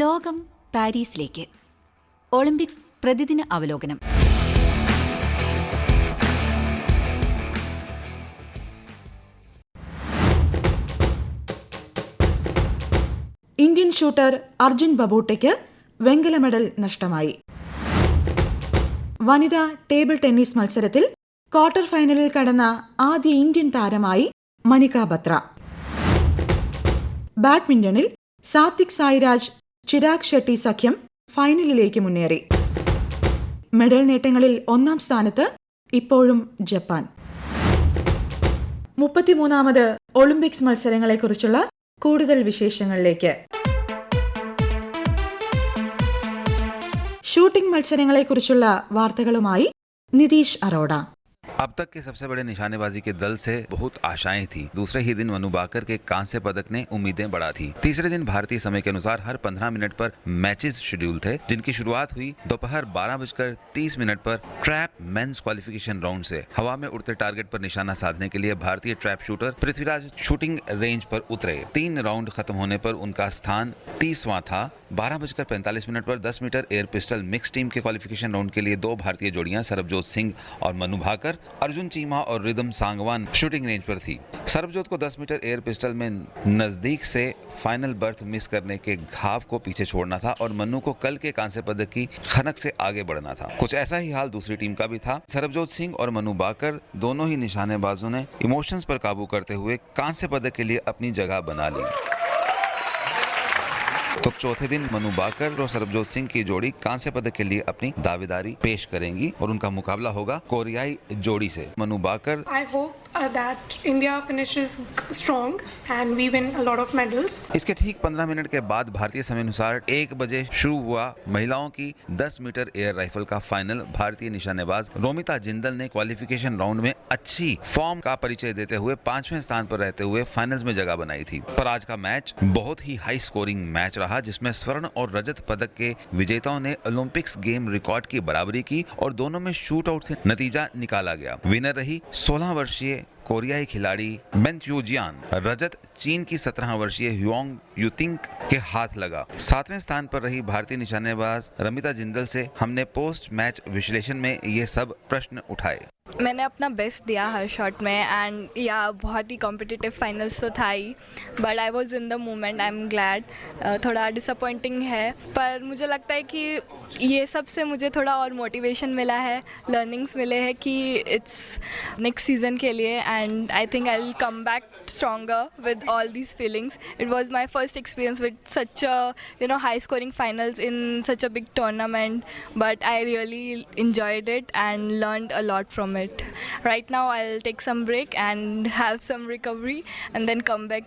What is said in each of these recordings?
ലോകം പാരീസിലേക്ക്. ഒളിമ്പിക്സ് പ്രതിദിന അവലോകനം. ഇന്ത്യൻ ഷൂട്ടർ അർജുൻ ബബൂട്ടയ്ക്ക് വെങ്കല മെഡൽ നഷ്ടമായി. വനിതാ ടേബിൾ ടെന്നീസ് മത്സരത്തിൽ ക്വാർട്ടർ ഫൈനലിൽ കടന്ന ആദ്യ ഇന്ത്യൻ താരമായി മനിക ബത്ര. ബാഡ്മിന്റണിൽ സാത്വിക് സായിരാജ് ചിരാഗ് ഷെട്ടി സഖ്യം ഫൈനലിലേക്ക് മുന്നേറി. മെഡൽ നേട്ടങ്ങളിൽ ഒന്നാം സ്ഥാനത്ത് ഇപ്പോഴും ജപ്പാൻ. 33ാമത് ഒളിമ്പിക്സ് മത്സരങ്ങളെക്കുറിച്ചുള്ള കൂടുതൽ വിശേഷങ്ങളിലേക്ക്. ഷൂട്ടിംഗ് മത്സരങ്ങളെക്കുറിച്ചുള്ള വാർത്തകളുമായി നിതീഷ് അറോഡ. अब तक के सबसे बड़े निशानेबाजी के दल से बहुत आशाएं थी. दूसरे ही दिन मनु बाकर के कांस्य पदक ने उम्मीदें बढ़ा थी. तीसरे दिन भारतीय समय के अनुसार हर 15 मिनट पर मैचेस शेड्यूल थे, जिनकी शुरुआत हुई दोपहर 12:30 पर ट्रैप मेंस क्वालिफिकेशन राउंड से. हवा में उड़ते टारगेट पर निशाना साधने के लिए भारतीय trap shooter Prithviraj shooting range पर उतरे. 3 राउंड खत्म होने पर उनका स्थान 30वां था. 12:45 पर 10 metre air pistol mix team के क्वालिफिकेशन राउंड के लिए 2 भारतीय जोड़ियां सरबजोत सिंह और मनु भाकर, अर्जुन चीमा और रिदम सांगवान शूटिंग रेंज पर थी. सरबजोत को 10 मीटर एयर पिस्टल में नजदीक से फाइनल बर्थ मिस करने के घाव को पीछे छोड़ना था और मनु को कल के कांस्य पदक की खनक से आगे बढ़ना था. कुछ ऐसा ही हाल दूसरी टीम का भी था. सरबजोत सिंह और मनु भाकर दोनों ही निशानेबाजों ने इमोशंस पर काबू करते हुए कांस्य पदक के लिए अपनी जगह बना ली. तो चौथे दिन मनु बाकर और सरबजोत सिंह की जोड़ी कांस्य पदक के लिए अपनी दावेदारी पेश करेंगी और उनका मुकाबला होगा कोरियाई जोड़ी से. मनु बाकर I hope that India finishes strong and we win a lot of medals. इसके ठीक 15 मिनट के बाद भारतीय समय अनुसार 1 बजे शुरू हुआ महिलाओं की 10 मीटर एयर राइफल का फाइनल. भारतीय निशानेबाज रोमिता जिंदल ने क्वालिफिकेशन राउंड में अच्छी फॉर्म का परिचय देते हुए 5वें स्थान पर रहते हुए फाइनल्स में जगह बनाई थी. पर आज का मैच बहुत ही हाई स्कोरिंग मैच रहा, जिसमें स्वर्ण और रजत पदक के विजेताओं ने ओलंपिक्स गेम रिकॉर्ड की बराबरी की और दोनों में शूट आउट से नतीजा निकाला गया. विनर रही 16 वर्षीय कोरियाई खिलाड़ी बेन च्यूजियान. रजत चीन की 17 वर्षीय ह्योंग युतिंग के हाथ लगा. 7वें स्थान पर रही भारतीय निशानेबाज रमिता जिंदल से हमने पोस्ट मैच विश्लेषण में ये सब प्रश्न उठाए. मैंने अपना बेस्ट दिया हर शॉट में एंड या बहुत ही कॉम्पिटिटिव फाइनल्स तो था ही, but I was in the moment. I am glad. थोड़ा डिसअपॉइंटिंग है, पर मुझे लगता है कि ये सब से मुझे थोड़ा और मोटिवेशन मिला है, लर्निंग्स मिले हैं कि इट्स नेक्स्ट सीज़न के लिए and I think I will come back stronger with all these feelings. It was my first experience with such a high scoring finals in such a big tournament, but I really enjoyed it and learned a lot from it. Right now I'll take some break and have some recovery and then come back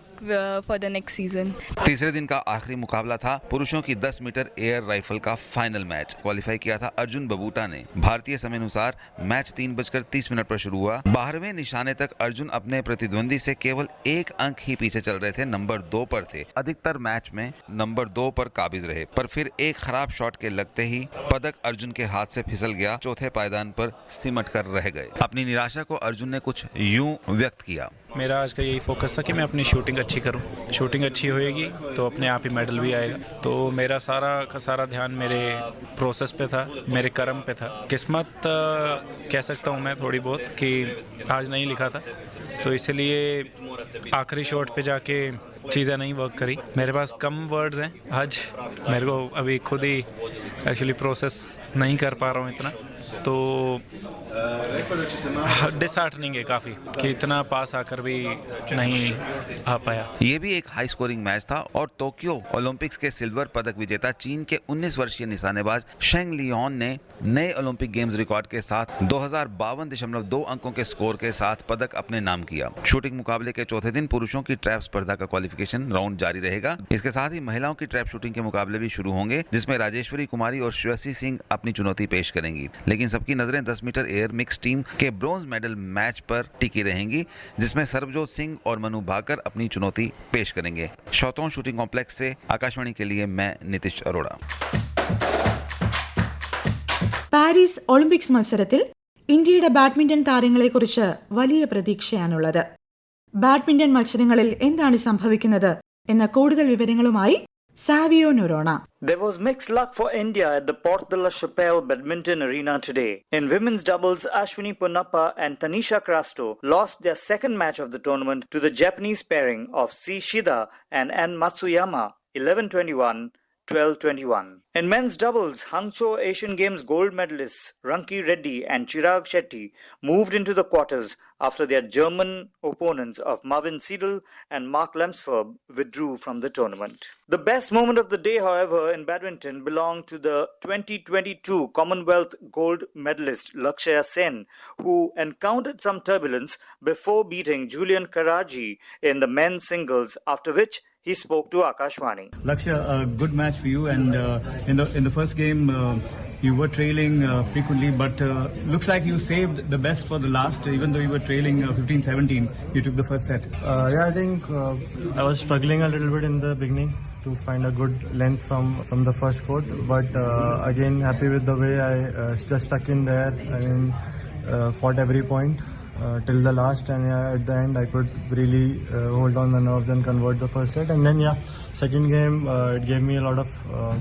for the next season. तीसरे दिन का आखिरी मुकाबला था पुरुषों की 10 metre air rifle का final match. Qualify किया था अर्जुन बबूटा ने. भारतीय समय अनुसार मैच 3:30 पर शुरू हुआ. 12वें निशाने तक अर्जुन अपने प्रतिद्वंदी से केवल 1 अंक ही पीछे चल रहे थे. नंबर 2 पर थे. अधिकतर मैच में नंबर 2 पर काबिज रहे, पर फिर एक खराब शॉट के लगते ही पदक अर्जुन के हाथ से फिसल गया. चौथे पायदान पर सिमट कर रह गए. अपनी निराशा को अर्जुन ने कुछ यूं व्यक्त किया. मेरा आज का यही फोकस था कि मैं अपनी शूटिंग अच्छी करूं. शूटिंग अच्छी होएगी तो अपने आप ही मेडल भी आएगा. तो मेरा सारा का सारा ध्यान मेरे प्रोसेस पे था, मेरे कर्म पे था. किस्मत कह सकता हूं मैं थोड़ी बहुत कि आज नहीं लिखा था, तो इसलिए आखिरी शॉट पे जाके चीज़ें नहीं वर्क करी. मेरे पास कम वर्ड्स हैं आज. मेरे को अभी खुद ही एक्चुअली प्रोसेस नहीं कर पा रहा हूँ इतना, तो डिसहार्टनिंग है काफ़ी कि इतना पास आकर भी नहीं आ पाया. ये भी एक हाई स्कोरिंग मैच था और टोक्यो ओलंपिक्स के सिल्वर पदक विजेता चीन के 19 वर्षीय निशानेबाज शेंग लियोन ने नए ओलंपिक गेम्स रिकॉर्ड के साथ 2052.2 अंकों के स्कोर के साथ पदक अपने नाम किया. शूटिंग मुकाबले के चौथे दिन पुरुषों की ट्रैप स्पर्धा का क्वालिफिकेशन राउंड जारी रहेगा. इसके साथ ही महिलाओं की ट्रैप शूटिंग के मुकाबले भी शुरू होंगे, जिसमें राजेश्वरी कुमारी और श्रेयसी सिंह अपनी चुनौती पेश करेंगी. लेकिन सबकी नजरें 10 मीटर एयर मिक्स टीम के ब्रोंज मेडल मैच पर टिकी रहेंगी, जिसमें सरबजोत सिंह और मनु भाकर अपनी चुनौती पेश करेंगे. शौतों शूटिंग कॉम्प्लेक्स से आकाशवाणी के लिए मैं नितीश अरोड़ा. പാരീസ് ഒളിമ്പിക്സ് മത്സരത്തിൽ ഇന്ത്യയുടെ ബാഡ്മിന്റൺ താരങ്ങളെക്കുറിച്ച് വലിയ പ്രതീക്ഷയാണുള്ളത്. ബാഡ്മിന്റൺ മത്സരങ്ങളിൽ എന്താണ് സംഭവിക്കുന്നത് എന്ന കൂടുതൽ വിവരങ്ങളുമായി Savio Noronha. There was mixed luck for India at the Port de la Chapelle Badminton Arena today. In women's doubles, Ashwini Ponnappa and Tanisha Crasto lost their second match of the tournament to the Japanese pairing of C. Shida and An Matsuyama, 11-21, 12-21. In men's doubles, Hangzhou Asian Games gold medalists Ranki Reddy and Chirag Shetty moved into the quarters after their German opponents of Marvin Seidel and Mark Lemsford withdrew from the tournament. The best moment of the day, however, in badminton belonged to the 2022 Commonwealth gold medalist Lakshya Sen, who encountered some turbulence before beating Julian Karaji in the men's singles, after which he spoke to Akashvani. Lakshya, a good match for you, and in the first game you were trailing frequently, but looks like you saved the best for the last. Even though you were trailing 15-17, you took the first set. Yeah, I think I was struggling a little bit in the beginning to find a good length from the first court, but again happy with the way I just stuck in there. I mean, fought every point till the last, and at the end I could really hold on the nerves and convert the first set. And then second game it gave me a lot of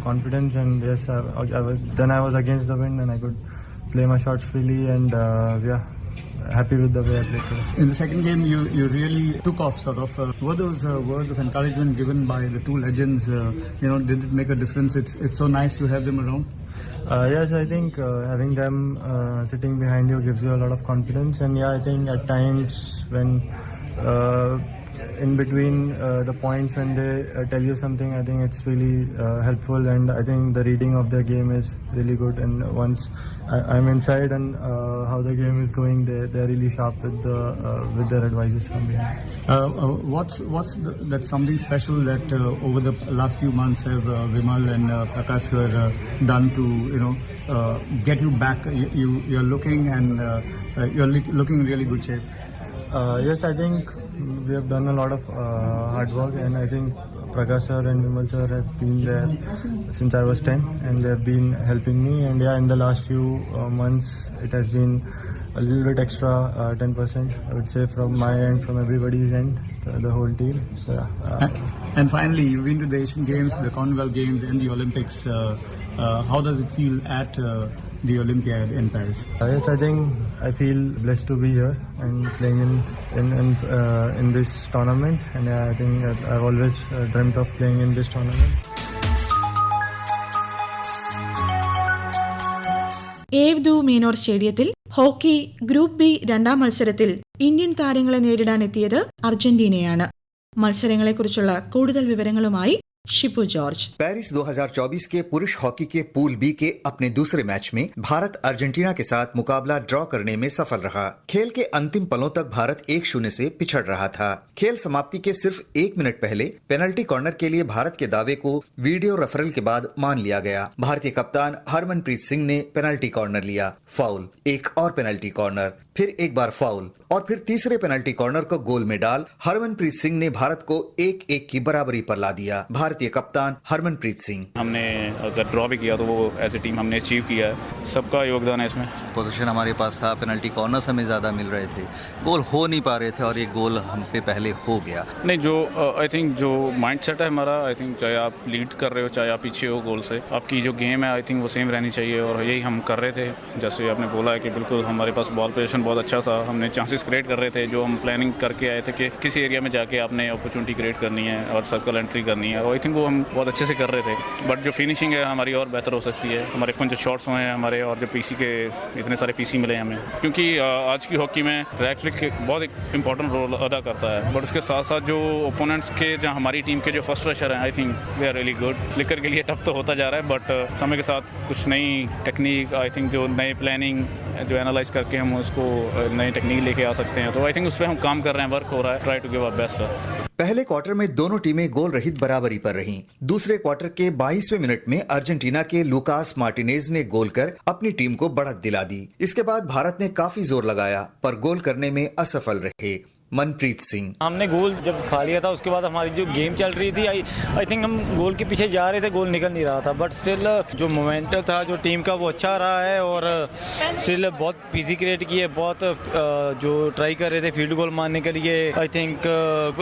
confidence, and yes, I was against the wind and I could play my shots freely, and happy with the way I played today. In the second game, you really took off, sort of. Were those words of encouragement given by the two legends? Did it make a difference? It's so nice to have them around. Yes, I think having them sitting behind you gives you a lot of confidence, and I think at times when in between the points when they tell you something, I think it's really helpful, and I think the reading of their game is really good. And once I'm inside and how the game is going, they're really sharp with their advices from behind. That's something special that over the last few months have Vimal and Prakash done to get you back. You're looking and you're looking in really good shape. Yes, I think we have done a lot of hard work, and I think Prakash sir and Vimal sir have been there since I was 10, and they have been helping me. And in the last few months, it has been a little bit extra, 10%, I would say, from my end, from everybody's end, the whole team. So, And finally, you've been to the Asian Games, the Commonwealth Games, and the Olympics. How does it feel at the Olympiad in Paris? Yes, I think I feel blessed to be here and playing in this tournament, and I think I've always dreamt of playing in this tournament. ഏവ്ദു മീനോർ സ്റ്റേഡിയത്തിൽ hockey group B രണ്ടാം മത്സരത്തിൽ Indian താരങ്ങളെ നേരിടാനെത്തിയത് അർജന്റീനയാണ്. മത്സരങ്ങളെക്കുറിച്ചുള്ള കൂടുതൽ വിവരങ്ങളുമായി Shipu George. Paris 2024 के पुरुष hockey के pool B के अपने दूसरे मैच में भारत अर्जेंटीना के साथ मुकाबला ड्रॉ करने में सफल रहा। खेल के अंतिम पलों तक भारत 1-0 से पिछड़ रहा था। खेल समाप्ति के सिर्फ 1 मिनट पहले पेनल्टी कॉर्नर के लिए भारत के दावे को वीडियो रेफरल के बाद मान लिया गया। भारतीय कप्तान हरमनप्रीत सिंह ने पेनल्टी कॉर्नर लिया, फाउल, एक और पेनल्टी कॉर्नर, फिर एक बार फाउल, और फिर तीसरे पेनल्टी कॉर्नर को गोल में डाल हरमनप्रीत सिंह ने भारत को 1-1 की बराबरी पर ला दिया। भारतीय कप्तान हरमनप्रीत सिंह। हमने अगर ड्रॉ भी किया तो वो एज ए टीम हमने अचीव किया है, सबका योगदान है इसमें। पोजीशन हमारे पास था, पेनल्टी कॉर्नर्स हमें ज़्यादा मिल रहे थे, गोल हो नहीं पा रहे थे, और ये गोल हम पे पहले हो गया। नहीं, जो आई थिंक जो माइंड सेट है हमारा, आई थिंक चाहे आप लीड कर रहे हो चाहे आप पीछे हो गोल से, आपकी जो गेम है आई थिंक वो सेम रहनी चाहिए, और यही हम कर रहे थे। जैसे आपने बोला है कि बिल्कुल हमारे पास बॉल पोजीशन बहुत अच्छा था, हमने चांसेस क्रिएट कर रहे थे, जो हम प्लानिंग करके आए थे कि किसी एरिया में जाके आपने अपॉर्चुनिटी क्रिएट करनी है और सर्कल एंट्री करनी है, और आई थिंक वो हम बहुत अच्छे से कर रहे थे। बट जो फिनिशिंग है हमारी और बेहतर हो सकती है। हमारे कुछ जो शॉट्स हुए हैं हमारे, और जो पीसी के इतने सारे पीसी मिले हैं हमें, क्योंकि आज की हॉकी में रैक फ्लिक बहुत एक इंपॉर्टेंट रोल अदा करता है। बट उसके साथ साथ जो ओपोनेंट्स के, जहाँ हमारी टीम के जो फर्स्ट रशर हैं, I think they are really good. Flicker के लिए टफ तो होता जा रहा है, बट समय के साथ कुछ नई टेक्निक, आई थिंक जो नए प्लानिंग जो एनालाइज करके हम उसको नई टेक्निक लेके आ सकते हैं, तो आई थिंक उस पर हम काम कर रहे हैं, वर्क हो रहा है, try to give our best. पहले क्वार्टर में दोनों टीमें गोल रहित बराबरी पर रहीं। दूसरे क्वार्टर के 22वें मिनट में अर्जेंटीना के लुकास मार्टिनेज ने गोल कर अपनी टीम को बढ़त दिला दी। इसके बाद भारत ने काफी जोर लगाया पर गोल करने में असफल रहे। मनप्रीत सिंह। हमने गोल जब खा लिया था उसके बाद हमारी जो गेम चल रही थी आई थिंक हम गोल के पीछे जा रहे थे, गोल निकल नहीं रहा था, बट स्टिल जो मोमेंटम था जो टीम का वो अच्छा रहा है और स्टिल बहुत पीसी क्रिएट किए, बहुत जो ट्राई कर रहे थे फील्ड गोल मारने के लिए। आई थिंक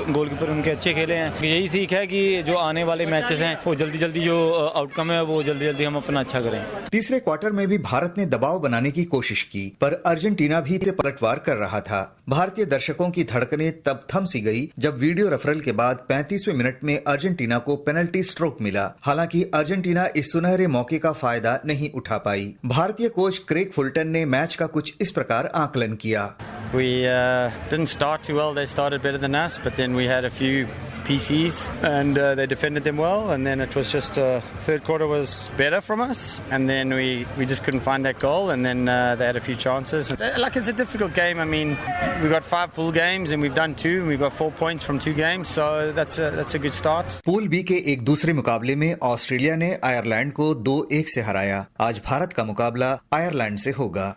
गोलकीपर उनके अच्छे खेले हैं। यही सीख है कि जो आने वाले मैचेस हैं वो जल्दी जल्दी जो आउटकम है वो जल्दी जल्दी हम अपना अच्छा करें। तीसरे क्वार्टर में भी भारत ने दबाव बनाने की कोशिश की, पर अर्जेंटीना भी पलटवार कर रहा था। भारतीय दर्शकों की धड़कनें तब थम सी गई जब वीडियो रेफरल के बाद 35वें मिनट में अर्जेंटीना को पेनल्टी स्ट्रोक मिला। हालांकि अर्जेंटीना इस सुनहरे मौके का फायदा नहीं उठा पाई। भारतीय कोच क्रेग फुलटन ने मैच का कुछ इस प्रकार आकलन किया। We didn't start too well. They started better than us, but then we had a few PCs and they defended them well, and then it was just third quarter was better from us, and then we just couldn't find that goal, and then they had a few chances. Like, it's a difficult game. I mean, we got 5 pool games and we've done 2 and we've got 4 points from 2 games, so that's a good start. Pool B के एक दूसरे मुकाबले में Australia ने Ireland को 2-1 से हराया। आज भारत का मुकाबला आयरलैंड से होगा।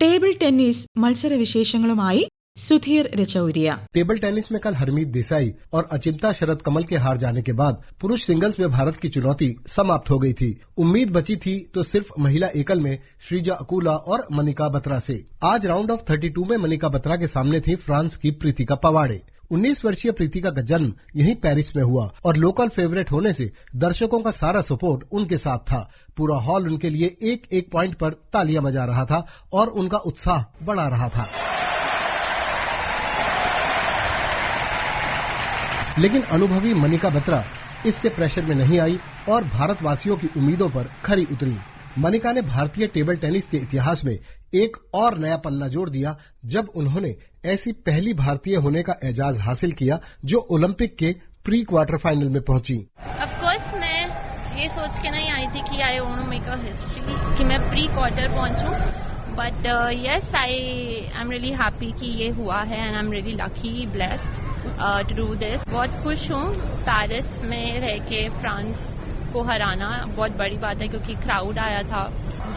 ടേബിൾ ടെന്നീസ് മത്സര വിശേഷങ്ങളുമായി सुधीर रचौरिया। टेबल टेनिस में कल हरमीत देसाई और अचिंता शरद कमल के हार जाने के बाद पुरुष सिंगल्स में भारत की चुनौती समाप्त हो गई थी। उम्मीद बची थी तो सिर्फ महिला एकल में श्रीजा अकुला और मनिका बत्रा से। आज राउंड ऑफ 32 में मनिका बत्रा के सामने थी फ्रांस की प्रीतिका पवाड़े। 19 वर्षीय प्रीतिका का जन्म यहीं पेरिस में हुआ और लोकल फेवरेट होने से दर्शकों का सारा सपोर्ट उनके साथ था। पूरा हॉल उनके लिए एक एक पॉइंट पर तालियां बजा रहा था और उनका उत्साह बढ़ा रहा था। लेकिन अनुभवी मनिका बत्रा इससे प्रेशर में नहीं आई और भारतवासियों की उम्मीदों पर खरी उतरी। मनिका ने भारतीय टेबल टेनिस के इतिहास में एक और नया पन्ना जोड़ दिया जब उन्होंने ऐसी पहली भारतीय होने का एजाज हासिल किया जो ओलंपिक के प्री क्वार्टर फाइनल में पहुंची। ऑफ कोर्स मैं ये सोच के नहीं आई थी कि I want to make a history कि मैं प्री क्वार्टर पहुंचूं, but yes I am really happy कि ये हुआ है and I am really lucky blessed to do this. बहुत खुश हूँ पेरिस में रह के फ्रांस को हराना बहुत बड़ी बात है क्योंकि क्राउड आया था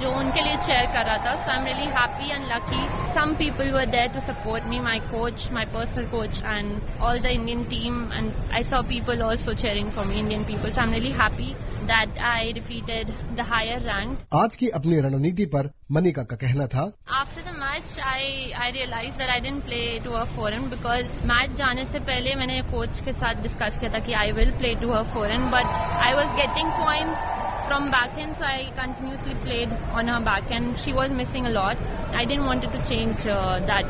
जो उनके लिए चेयर कर रहा था। So I am really happy and lucky. Some people were there to support me, my coach, my personal coach and all the Indian team, and I saw people also cheering for me, Indian people. So I am really happy that I defeated the higher rank. आज की अपनी रणनीति पर मनिका का कहना था, after the match I realise that I didn't play to a foreign because match जाने से पहले मैंने कोच के साथ डिस्कस किया था कि I will play to a foreign, but I was getting points from backhand, so I continuously played on her backhand. She was missing a lot. I didn't want to change that.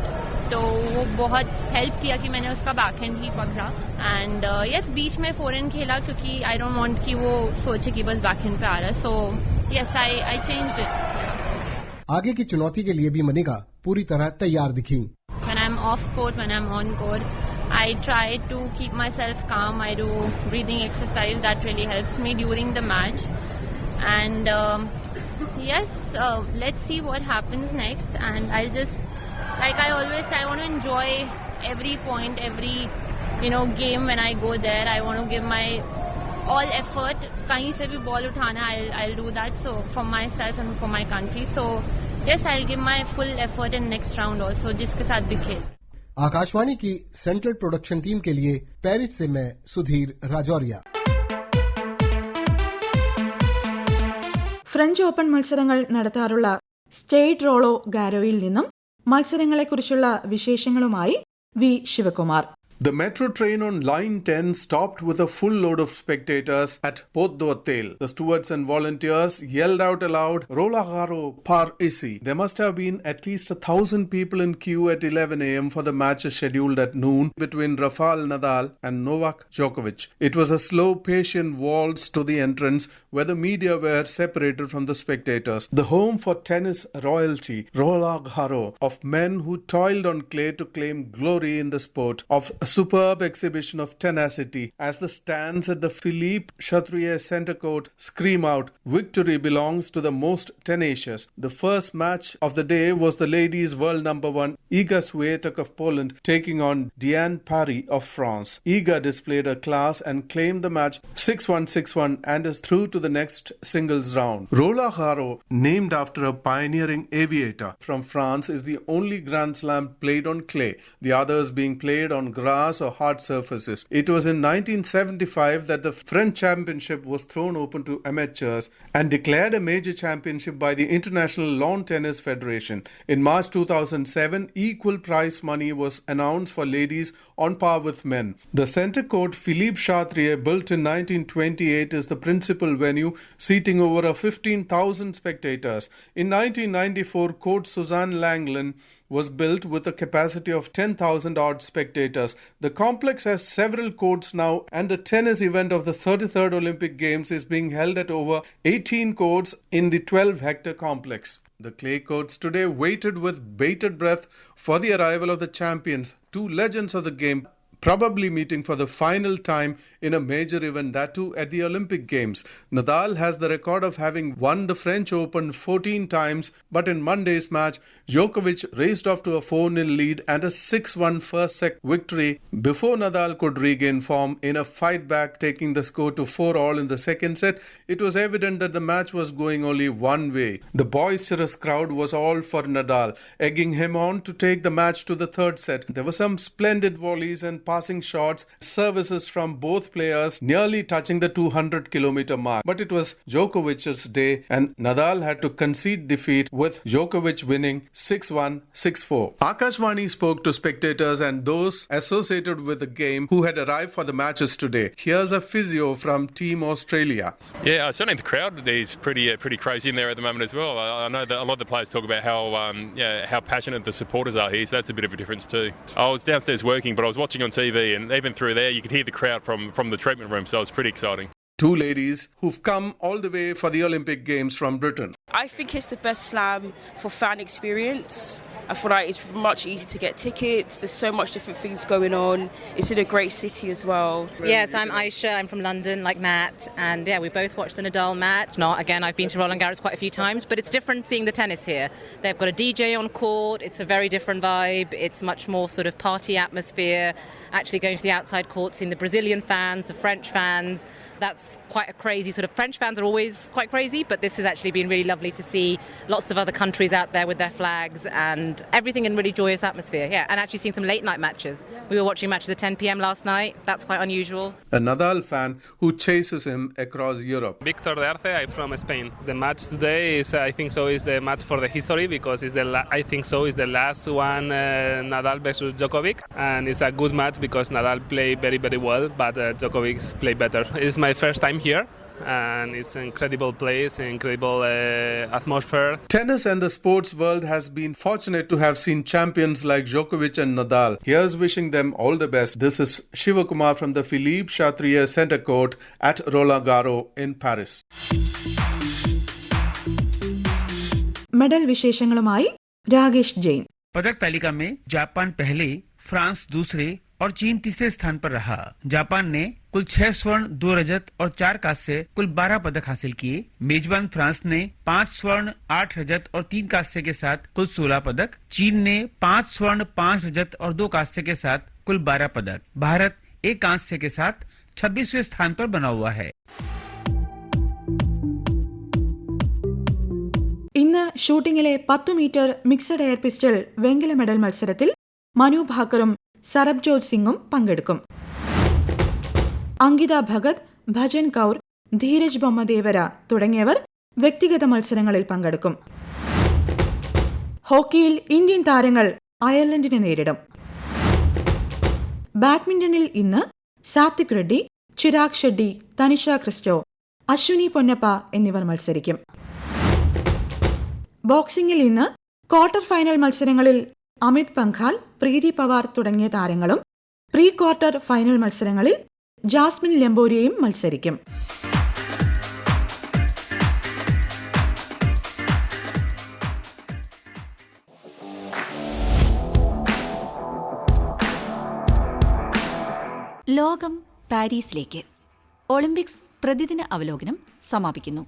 तो वो बहुत help किया कि मैंने उसका backhand ही पकड़ा and yes बीच में foreign खेला क्योंकि आई डोंट वांट कि वो सोचे कि बस बैकहैंड पे आ रहा है। So yes I changed it. आगे की चुनौती के लिए भी मनिका पूरी तरह तैयार दिखी। When I'm off court, when I'm on court, I try to keep myself calm. I do breathing exercise that really helps me during the match. And yes, let's see what happens next. And I'll just, like I always say, I want to enjoy every point, every game when I go there. I want to give my all effort. कहीं से भी ball उठाना, I'll do that. So for myself and for my country. So yes, I'll give my full effort in next round also, जिसके साथ भी खेल। आकाशवाणी की central production team के लिए पेरिस से मैं सुधीर राजौरिया। ഫ്രഞ്ച് ഓപ്പൺ മത്സരങ്ങൾ നടത്താറുള്ള സ്റ്റേറ്റ് റോളോ ഗാരോയിൽ നിന്നും മത്സരങ്ങളെക്കുറിച്ചുള്ള വിശേഷങ്ങളുമായി V Sivakumar. The metro train on line 10 stopped with a full load of spectators at Porte d'Hôtel. The stewards and volunteers yelled out aloud, "Roland Garros par ici." There must have been at least 1,000 people in queue at 11 a.m. for the match scheduled at noon between Rafael Nadal and Novak Djokovic. It was a slow, patient waltz to the entrance where the media were separated from the spectators. The home for tennis royalty, Roland Garros, of men who toiled on clay to claim glory in the sport, of superb exhibition of tenacity as the stands at the Philippe Chatrier Center Court scream out, "Victory belongs to the most tenacious." The first match of the day was the ladies' world number one Iga Swiatek of Poland taking on Diane Parry of France. Iga displayed her class and claimed the match 6-1, 6-1 and is through to the next singles round. Roland Garros, named after a pioneering aviator from France, is the only Grand Slam played on clay, the others being played on grass or hard surfaces. It was in 1975 that the French Championship was thrown open to amateurs and declared a major championship by the International Lawn Tennis Federation. In March 2007, equal prize money was announced for ladies on par with men. The centre court Philippe Chatrier, built in 1928, is the principal venue, seating over 15,000 spectators. In 1994, court Suzanne Langland was built with a capacity of 10,000 odd spectators. The complex has several courts now, and the tennis event of the 33rd Olympic Games is being held at over 18 courts in the 12-hectare complex. The clay courts today waited with bated breath for the arrival of the champions, two legends of the game, probably meeting for the final time in a major event, that too at the Olympic Games. Nadal has the record of having won the French Open 14 times, but in Monday's match, Djokovic raced off to a 4-0 lead and a 6-1 first set victory before Nadal could regain form in a fight back, taking the score to 4-all in the second set. It was evident that the match was going only one way. The boisterous crowd was all for Nadal, egging him on to take the match to the third set. There were some splendid volleys and passing shots, services from both players nearly touching the 200-kilometer mark. But it was Djokovic's day and Nadal had to concede defeat, with Djokovic winning 6-1, 6-4. Akashvani spoke to spectators and those associated with the game who had arrived for the matches today. Here's a physio from Team Australia. Yeah, certainly the crowd is pretty crazy in there at the moment as well. I know that a lot of the players talk about how passionate the supporters are here, so that's a bit of a difference too. I was downstairs working, but I was watching on TV, and even through there you could hear the crowd from the treatment room, so it was pretty exciting. Two ladies who've come all the way for the Olympic Games from Britain. I think it's the best slam for fan experience. I feel like it's much easier to get tickets. There's so much different things going on. It's in a great city as well. Yes, I'm Aisha. I'm from London, like Matt. And yeah, we both watched the Nadal match. Again, I've been to Roland Garros quite a few times, but it's different seeing the tennis here. They've got a DJ on court. It's a very different vibe. It's much more sort of party atmosphere. Actually going to the outside court, seeing the Brazilian fans, the French fans. That's quite a crazy sort of, French fans are always quite crazy, but this has actually been really lovely to see lots of other countries out there with their flags and everything in really joyous atmosphere. Yeah, and actually seeing some late night matches. We were watching matches at 10 p.m. last night. That's quite unusual. A Nadal fan who chases him across Europe. Victor de Arce, I'm from Spain. The match today is, I think so, is the match for the history because it's I think so is the last one Nadal versus Djokovic, and it's a good match because Nadal played very, very well, but Djokovic played better. It's my first time here, and it's an incredible place, incredible atmosphere. Tennis and the sports world has been fortunate to have seen champions like Djokovic and Nadal. Here's wishing them all the best. This is Shivakumar from the Philippe Chatrier Center Court at Roland Garros in Paris. Medal വിശേഷങ്ങളുമായി രാകേഷ് ജെയിൻ. पदक तालिका में Japan पहले, France दूसरे और चीन तीसरे स्थान पर रहा। जापान ने कुल 6 स्वर्ण, 2 रजत और 4 कांस्य कुल 12 पदक हासिल किए। मेजबान फ्रांस ने 5 स्वर्ण, 8 रजत और 3 कांस्य के साथ कुल 16 पदक। चीन ने 5 स्वर्ण, 5 रजत और 2 कांस्य के साथ कुल 12 पदक। भारत 1 कांस्य के साथ 26वें स्थान पर बना हुआ है। ഇന്ന് ഷൂട്ടിംഗിലെ 10 മീറ്റർ മിക്സഡ് എയർ പിസ്റ്റൾ വെങ്കല മെഡൽ മത്സരത്തിൽ മനു ഭാക്കറും സർബ്ജോത് സിംഗും പങ്കെടുക്കും. അങ്കിത ഭഗത്, ഭജൻ കൗർ, ധീരജ് ബൊമ്മദേവര തുടങ്ങിയവർ വ്യക്തിഗത മത്സരങ്ങളിൽ പങ്കെടുക്കും. ഹോക്കിയിൽ ഇന്ത്യൻ താരങ്ങൾ അയർലൻഡിനെ നേരിടും. ബാഡ്മിന്റണിൽ ഇന്ന് സാത്വിക് റെഡ്ഡി, ചിരാഗ് ഷെഡ്ഡി, തനിഷ ക്രിസ്റ്റോ, അശ്വിനി പൊന്നപ്പ എന്നിവർ മത്സരിക്കും. ബോക്സിംഗിൽ ഇന്ന് ക്വാർട്ടർ ഫൈനൽ മത്സരങ്ങളിൽ അമിത് പങ്ഘാൽ, പ്രീതി പവാർ തുടങ്ങിയ താരങ്ങളും പ്രീ ക്വാർട്ടർ ഫൈനൽ മത്സരങ്ങളിൽ ജാസ്മിൻ ലെംബോരിയയും മത്സരിക്കും. ലോകം പാരീസിലേക്ക്. ഒളിമ്പിക്സ് പ്രതിദിന അവലോകനം സമാപിക്കുന്നു.